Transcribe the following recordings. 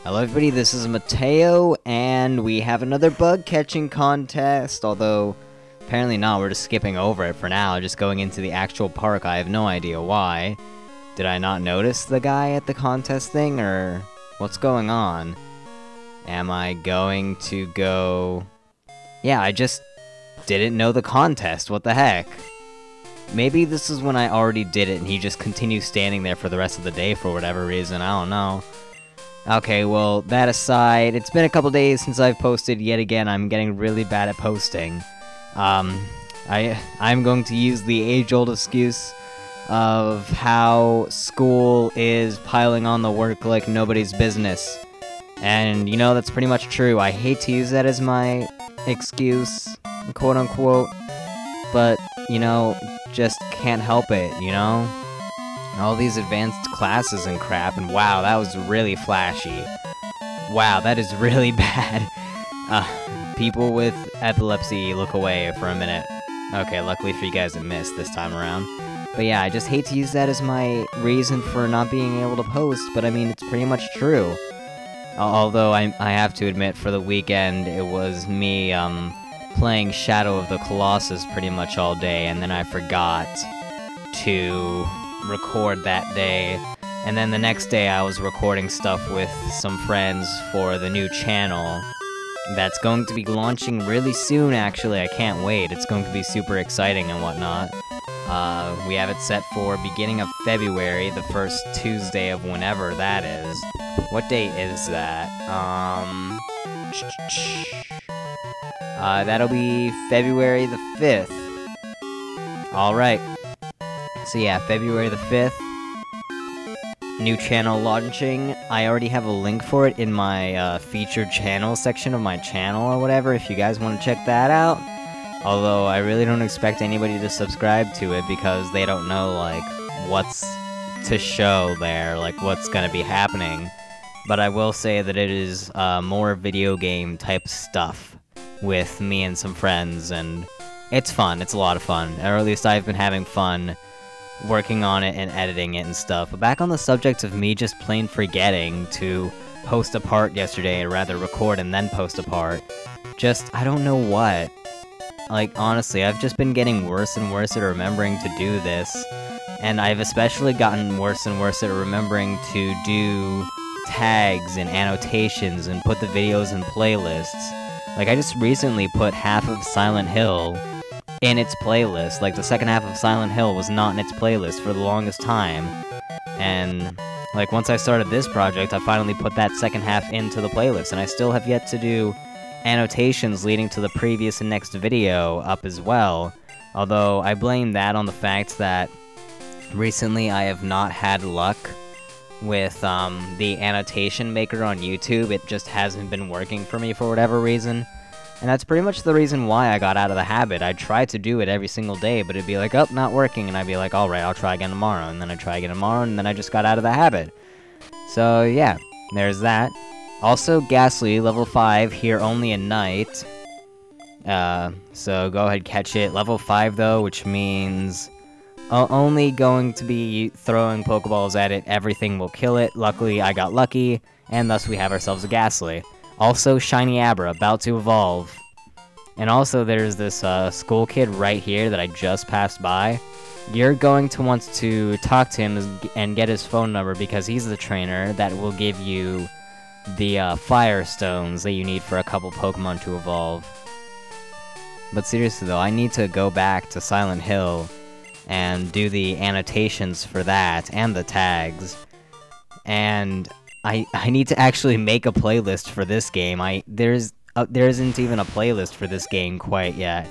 Hello everybody, this is Mateo, and we have another bug catching contest, although apparently not, we're just skipping over it for now, just going into the actual park. I have no idea why. Did I not notice the guy at the contest thing, or what's going on? Am I going to go... Yeah, I just didn't know the contest, what the heck? Maybe this is when I already did it and he just continues standing there for the rest of the day for whatever reason, I don't know. Okay, well, that aside, it's been a couple days since I've posted yet again. I'm getting really bad at posting. I'm going to use the age-old excuse of how school is piling on the work like nobody's business. And, you know, that's pretty much true. I hate to use that as my excuse, quote-unquote, but, you know, just can't help it, you know? All these advanced classes and crap, and wow, that was really flashy. Wow, that is really bad. People with epilepsy, look away for a minute. Okay, luckily for you guys it missed this time around. But yeah, I just hate to use that as my reason for not being able to post, but I mean, it's pretty much true. Although I have to admit, for the weekend, it was me, playing Shadow of the Colossus pretty much all day, and then I forgot to record that day, and then the next day I was recording stuff with some friends for the new channel that's going to be launching really soon. Actually, I can't wait. It's going to be super exciting and whatnot. We have it set for beginning of February, the first Tuesday of whenever that is. What date is that? That'll be February the 5th. Alright. So yeah, February the 5th, new channel launching. I already have a link for it in my featured channel section of my channel or whatever, if you guys want to check that out. Although, I really don't expect anybody to subscribe to it because they don't know, like, what's to show there, like, what's gonna be happening. But I will say that it is more video game type stuff with me and some friends, and it's fun, it's a lot of fun, or at least I've been having fun working on it and editing it and stuff. But back on the subject of me just plain forgetting to post a part yesterday, or rather record and then post a part, just, I don't know what. Like, honestly, I've just been getting worse and worse at remembering to do this, and I've especially gotten worse and worse at remembering to do tags and annotations and put the videos in playlists. Like, I just recently put half of Silent Hill in its playlist. Like, the second half of Silent Hill was not in its playlist for the longest time. And, like, once I started this project, I finally put that second half into the playlist, and I still have yet to do annotations leading to the previous and next video up as well. Although, I blame that on the fact that recently I have not had luck with the annotation maker on YouTube. It just hasn't been working for me for whatever reason. And that's pretty much the reason why I got out of the habit. I'd try to do it every single day, but it'd be like, oh, not working, and I'd be like, alright, I'll try again tomorrow, and then I'd try again tomorrow, and then I just got out of the habit. So, yeah, there's that. Also, Ghastly, level 5, here only at night. So go ahead, catch it. Level 5, though, which means only going to be throwing Pokeballs at it, everything will kill it. Luckily, I got lucky, and thus we have ourselves a Ghastly. Also, Shiny Abra, about to evolve. And also, there's this school kid right here that I just passed by. You're going to want to talk to him and get his phone number because he's the trainer that will give you the Fire Stones that you need for a couple Pokemon to evolve. But seriously though, I need to go back to Silent Hill and do the annotations for that and the tags. And I need to actually make a playlist for this game. There isn't even a playlist for this game quite yet.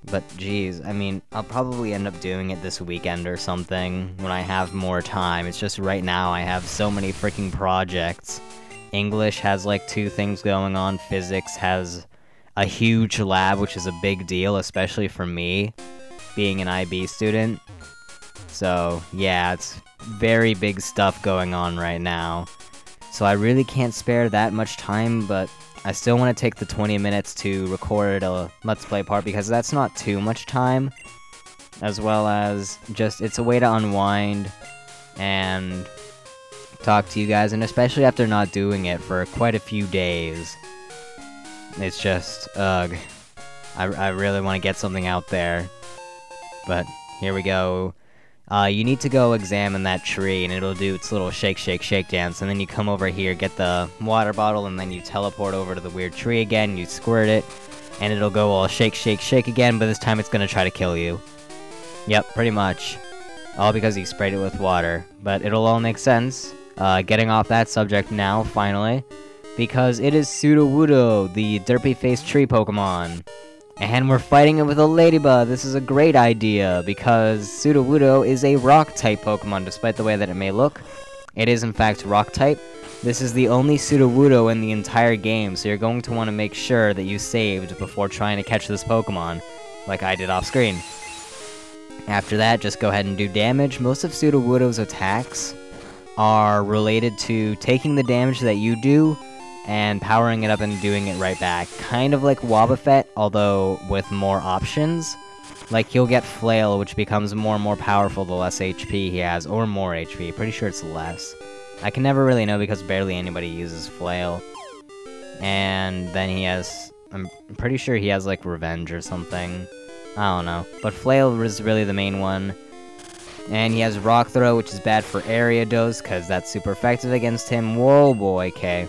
But geez, I mean, I'll probably end up doing it this weekend or something when I have more time. It's just right now I have so many freaking projects. English has like 2 things going on. Physics has a huge lab, which is a big deal, especially for me, being an IB student. So yeah, it's very big stuff going on right now. So I really can't spare that much time, but I still want to take the 20 minutes to record a Let's Play part because that's not too much time. As well as just, it's a way to unwind and talk to you guys, and especially after not doing it for quite a few days. It's just, ugh. I really want to get something out there. But, here we go. You need to go examine that tree, and it'll do its little shake, shake, shake dance, and then you come over here, get the water bottle, and then you teleport over to the weird tree again, you squirt it, and it'll go all shake, shake, shake again, but this time it's gonna try to kill you. Yep, pretty much. All because you sprayed it with water. But it'll all make sense. Getting off that subject now, finally. Because it is Sudowoodo, the derpy-faced tree Pokemon. And we're fighting it with a Ladybug. This is a great idea, because Sudowoodo is a Rock-type Pokemon, despite the way that it may look. It is, in fact, Rock-type. This is the only Sudowoodo in the entire game, so you're going to want to make sure that you saved before trying to catch this Pokemon, like I did off-screen. After that, just go ahead and do damage. Most of Sudowoodo's attacks are related to taking the damage that you do, and powering it up and doing it right back. Kind of like Wobbuffet, although with more options. Like, he'll get Flail, which becomes more and more powerful the less HP he has, or more HP. Pretty sure it's less. I can never really know because barely anybody uses Flail. And then he has... I'm pretty sure he has, like, Revenge or something. I don't know. But Flail is really the main one. And he has Rock Throw, which is bad for Area Dose, because that's super effective against him. Whoa, boy, okay.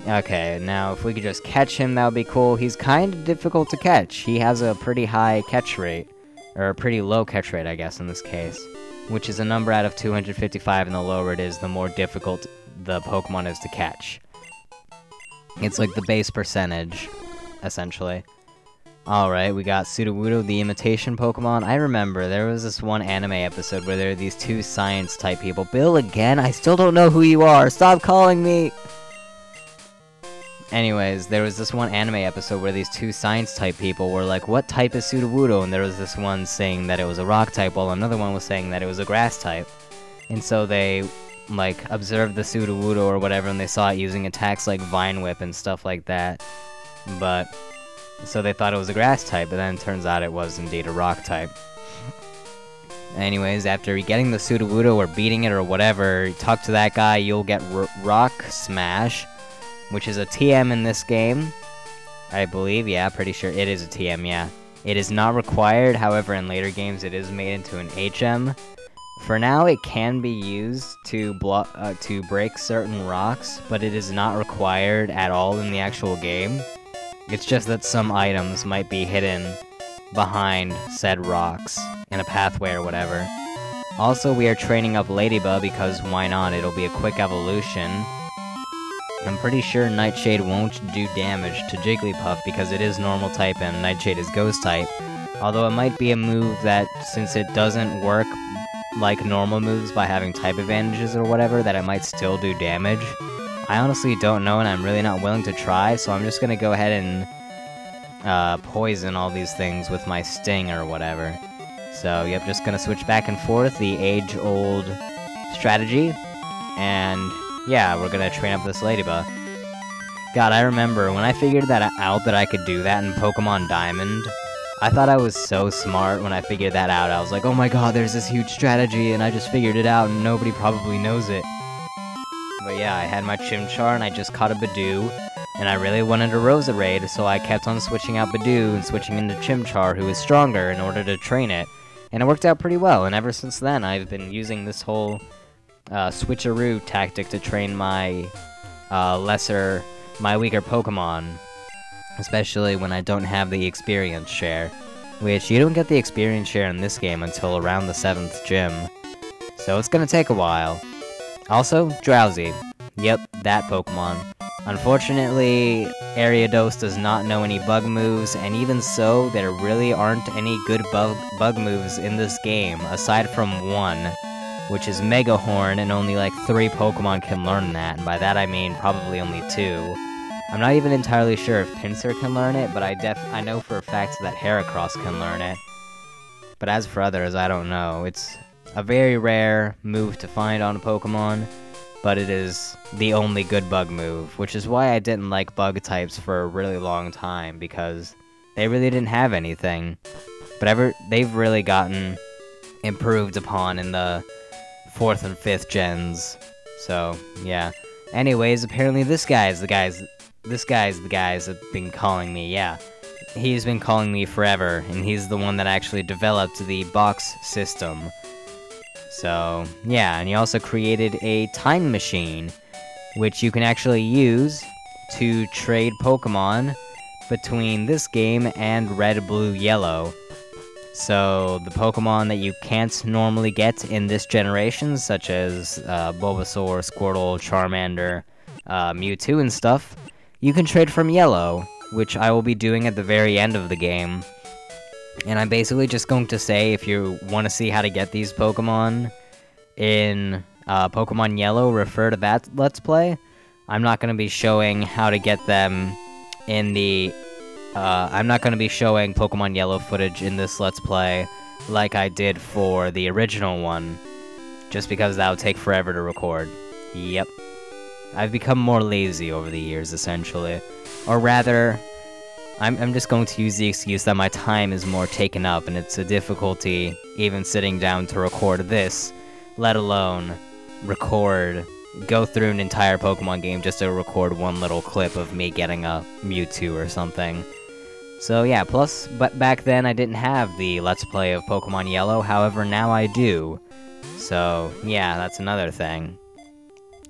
Okay, now if we could just catch him, that would be cool. He's kind of difficult to catch. He has a pretty high catch rate. Or a pretty low catch rate, I guess, in this case. Which is a number out of 255, and the lower it is, the more difficult the Pokemon is to catch. It's like the base percentage, essentially. Alright, we got Sudowoodo, the imitation Pokemon. I remember, there was this one anime episode where there were these two science-type people. Bill, again? I still don't know who you are! Stop calling me! Anyways, there was this one anime episode where these two science-type people were like, what type is Sudowoodo? And there was this one saying that it was a rock-type, while another one was saying that it was a grass-type. And so they, like, observed the Sudowoodo or whatever, and they saw it using attacks like Vine Whip and stuff like that. But... so they thought it was a grass-type, but then it turns out it was indeed a rock-type. Anyways, after getting the Sudowoodo or beating it or whatever, talk to that guy, you'll get Rock Smash, which is a TM in this game. I believe, yeah, pretty sure it is a TM, yeah. It is not required, however in later games it is made into an HM. For now, it can be used to break certain rocks, but it is not required at all in the actual game. It's just that some items might be hidden behind said rocks in a pathway or whatever. Also, we are training up Ladybug because why not? It'll be a quick evolution. I'm pretty sure Nightshade won't do damage to Jigglypuff because it is normal type and Nightshade is ghost type. Although it might be a move that, since it doesn't work like normal moves by having type advantages or whatever, that it might still do damage. I honestly don't know, and I'm really not willing to try, so I'm just gonna go ahead and poison all these things with my Sting or whatever. So, yep, just gonna switch back and forth, the age-old strategy, and yeah, we're gonna train up this Ladybug. God, I remember when I figured that out that I could do that in Pokemon Diamond, I thought I was so smart when I figured that out. I was like, oh my god, there's this huge strategy, and I just figured it out, and nobody probably knows it. But yeah, I had my Chimchar, and I just caught a Badoo, and I really wanted a Roserade, so I kept on switching out Badoo and switching into Chimchar, who is stronger, in order to train it. And it worked out pretty well, and ever since then, I've been using this whole switcheroo tactic to train my weaker Pokemon. Especially when I don't have the experience share. Which, you don't get the experience share in this game until around the 7th gym. So it's gonna take a while. Also, Drowsy. Yep, that Pokemon. Unfortunately, Ariados does not know any bug moves, and even so, there really aren't any good bug moves in this game, aside from one, which is Mega Horn, and only like 3 Pokemon can learn that, and by that I mean probably only 2. I'm not even entirely sure if Pinsir can learn it, but I know for a fact that Heracross can learn it. But as for others, I don't know. It's a very rare move to find on a Pokemon, but it is the only good bug move, which is why I didn't like bug types for a really long time, because they really didn't have anything. But they've really gotten improved upon in the 4th and 5th gens. So, yeah. Anyways, apparently this guy's the guys have been calling me, yeah. He's been calling me forever, and he's the one that actually developed the box system. So, yeah, and he also created a time machine, which you can actually use to trade Pokémon between this game and Red, Blue, Yellow. So, the Pokémon that you can't normally get in this generation, such as Bulbasaur, Squirtle, Charmander, Mewtwo and stuff, you can trade from Yellow, which I will be doing at the very end of the game. And I'm basically just going to say, if you want to see how to get these Pokemon in Pokemon Yellow, refer to that Let's Play. I'm not going to be showing how to get them in the... I'm not going to be showing Pokemon Yellow footage in this Let's Play like I did for the original one, just because that would take forever to record. Yep. I've become more lazy over the years, essentially. Or rather, I'm just going to use the excuse that my time is more taken up, and it's a difficulty even sitting down to record this, let alone go through an entire Pokemon game just to record one little clip of me getting a Mewtwo or something. So yeah, plus, but back then I didn't have the Let's Play of Pokemon Yellow, however now I do. So yeah, that's another thing.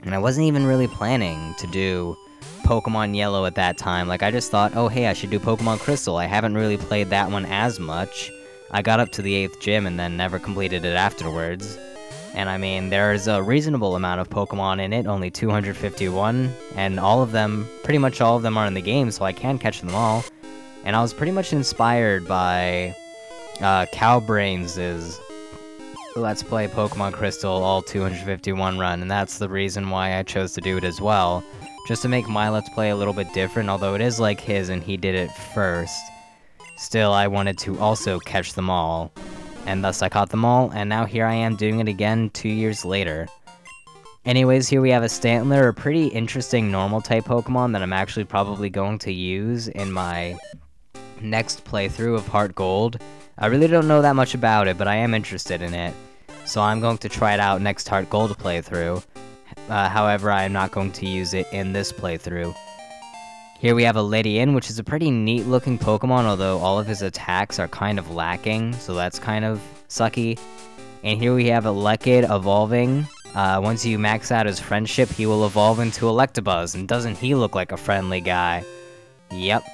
And I wasn't even really planning to do Pokemon Yellow at that time. Like, I just thought, oh hey, I should do Pokemon Crystal. I haven't really played that one as much. I got up to the 8th gym and then never completed it afterwards. And I mean, there's a reasonable amount of Pokemon in it, only 251, and pretty much all of them are in the game, so I can catch them all. And I was pretty much inspired by Cowbrains' Let's Play Pokemon Crystal all 251 run, and that's the reason why I chose to do it as well. Just to make my Let's Play a little bit different, although it is like his and he did it first. Still, I wanted to also catch them all. And thus I caught them all, and now here I am doing it again 2 years later. Anyways, here we have a Stantler, a pretty interesting normal type Pokemon that I'm actually probably going to use in my next playthrough of Heart Gold. I really don't know that much about it, but I am interested in it. So I'm going to try it out next Heart Gold playthrough. However, I am not going to use it in this playthrough. Here we have a Ledian, which is a pretty neat looking Pokemon, although all of his attacks are kind of lacking, so that's kind of sucky. And here we have a Lekid evolving. Once you max out his friendship, he will evolve into Electabuzz, and doesn't he look like a friendly guy? Yep.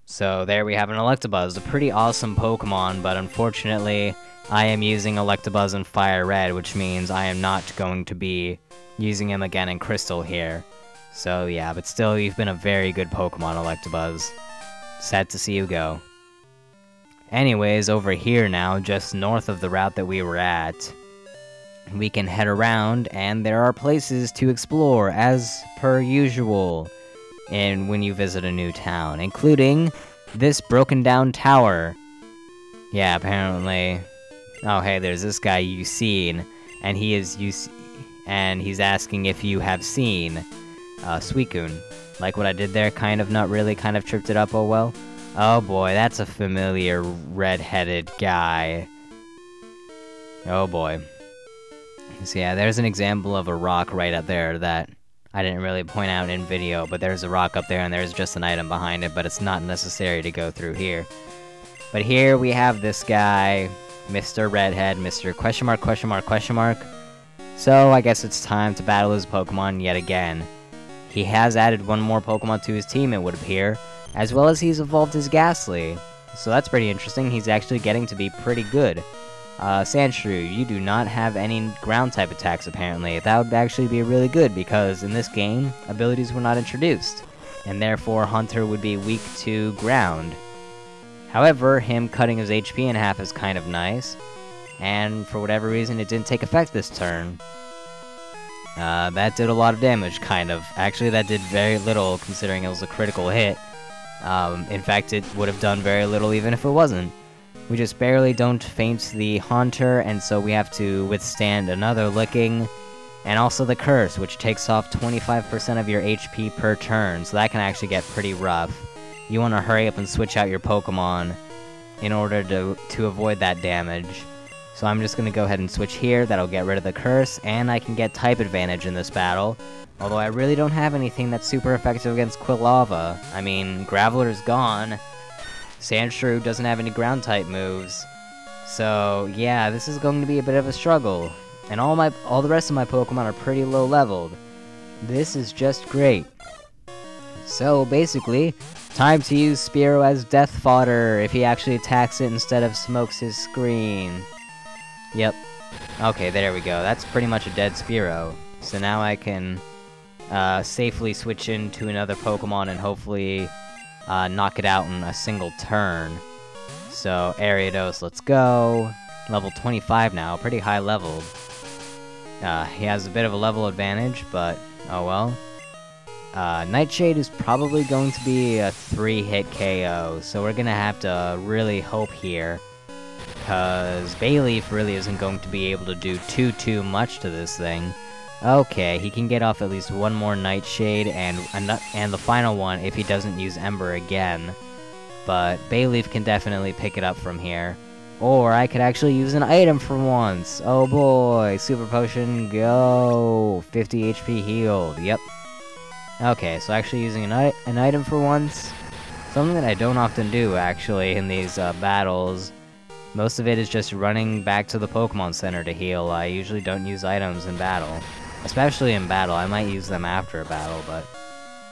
So there we have an Electabuzz, a pretty awesome Pokemon, but unfortunately, I am using Electabuzz in Fire Red, which means I am not going to be using him again in Crystal here. So yeah, but still, you've been a very good Pokemon, Electabuzz. Sad to see you go. Anyways, over here now, just north of the route that we were at, we can head around, and there are places to explore, as per usual, when you visit a new town, including this broken down tower. Yeah, apparently. Oh hey, there's this guy you've seen, and he's asking if you have seen Suicune. Like what I did there, kind of, not really, kind of tripped it up, oh well. Oh boy, that's a familiar red-headed guy. Oh boy. So yeah, there's an example of a rock right up there that I didn't really point out in video, but there's a rock up there and there's just an item behind it, but it's not necessary to go through here. But here we have this guy, Mr. Redhead, Mr. question mark, question mark, question mark. So I guess it's time to battle his Pokemon yet again. He has added one more Pokemon to his team, it would appear, as well as he's evolved his Ghastly. So that's pretty interesting, he's actually getting to be pretty good. Sandshrew, you do not have any ground-type attacks, apparently. That would actually be really good, because in this game, abilities were not introduced, and therefore Hunter would be weak to ground. However, him cutting his HP in half is kind of nice, and for whatever reason it didn't take effect this turn. That did a lot of damage, kind of. Actually, that did very little, considering it was a critical hit. In fact, it would have done very little even if it wasn't. We just barely don't feint the Haunter, and so we have to withstand another licking, and also the Curse, which takes off 25% of your HP per turn, so that can actually get pretty rough. You want to hurry up and switch out your Pokemon in order to avoid that damage. So I'm just gonna go ahead and switch here, that'll get rid of the curse, and I can get type advantage in this battle. Although I really don't have anything that's super effective against Quilava. I mean, Graveler's gone. Sandshrew doesn't have any ground type moves. So yeah, this is going to be a bit of a struggle. And all the rest of my Pokemon are pretty low leveled. This is just great. So basically, time to use Spearow as death fodder if he actually attacks it instead of smokes his screen. Yep. Okay, there we go. That's pretty much a dead Spearow. So now I can safely switch into another Pokemon and hopefully knock it out in a single turn. So, Ariados, let's go. Level 25 now, pretty high leveled. He has a bit of a level advantage, but oh well. Nightshade is probably going to be a 3-hit KO, so we're gonna have to really hope here. Because Bayleaf really isn't going to be able to do too much to this thing. Okay, he can get off at least one more Nightshade and the final one if he doesn't use Ember again. But Bayleaf can definitely pick it up from here. Or I could actually use an item for once. Oh boy, Super Potion, go! 50 HP healed, yep. Okay, so actually using an item for once. Something that I don't often do, actually, in these battles. Most of it is just running back to the Pokemon Center to heal. I usually don't use items in battle. Especially in battle, I might use them after a battle, but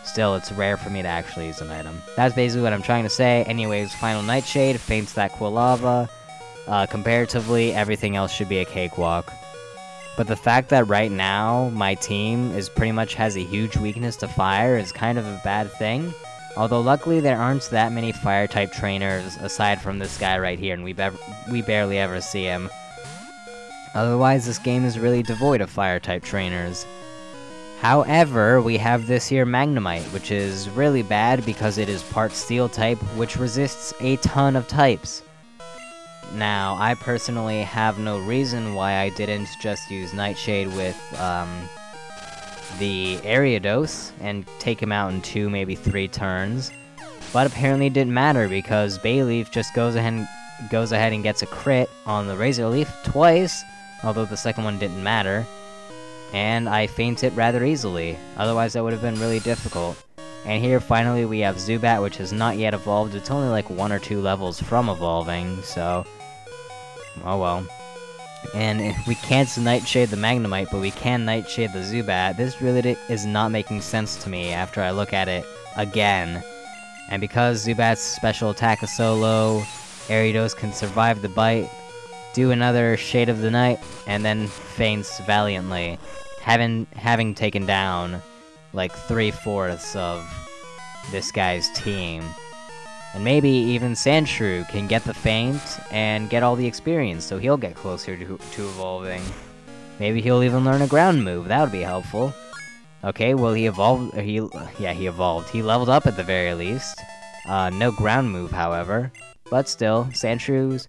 still, it's rare for me to actually use an item. That's basically what I'm trying to say. Anyways, final Nightshade faints that Quilava. Comparatively, everything else should be a cakewalk. But the fact that right now, my team pretty much has a huge weakness to fire is kind of a bad thing. Although luckily there aren't that many fire-type trainers aside from this guy right here, and we barely ever see him. Otherwise, this game is really devoid of fire-type trainers. However, we have this here Magnemite, which is really bad because it is part Steel-type, which resists a ton of types. Now, I personally have no reason why I didn't just use Nightshade with, the Ariados and take him out in 2, maybe 3 turns. But apparently it didn't matter because Bayleaf just goes ahead and gets a crit on the Razor Leaf twice, although the second one didn't matter. And I faint it rather easily, otherwise that would have been really difficult. And here finally we have Zubat, which has not yet evolved. It's only like 1 or 2 levels from evolving, so oh well. And we can't Nightshade the Magnemite, but we can Nightshade the Zubat. This really is not making sense to me after I look at it again. And because Zubat's special attack is so low, Ariados can survive the bite, do another Shade of the Night, and then faints valiantly, having taken down like 3/4 of this guy's team. And maybe even Sandshrew can get the feint and get all the experience, so he'll get closer to evolving. Maybe he'll even learn a ground move, that would be helpful. Okay, well he evolved, he evolved. He leveled up at the very least. No ground move, however. But still, Sandshrews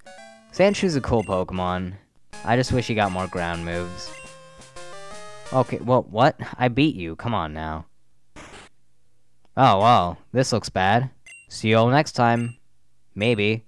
a cool Pokemon. I just wish he got more ground moves. Okay, well, what? I beat you, come on now. Oh, well, this looks bad. See you all next time. Maybe.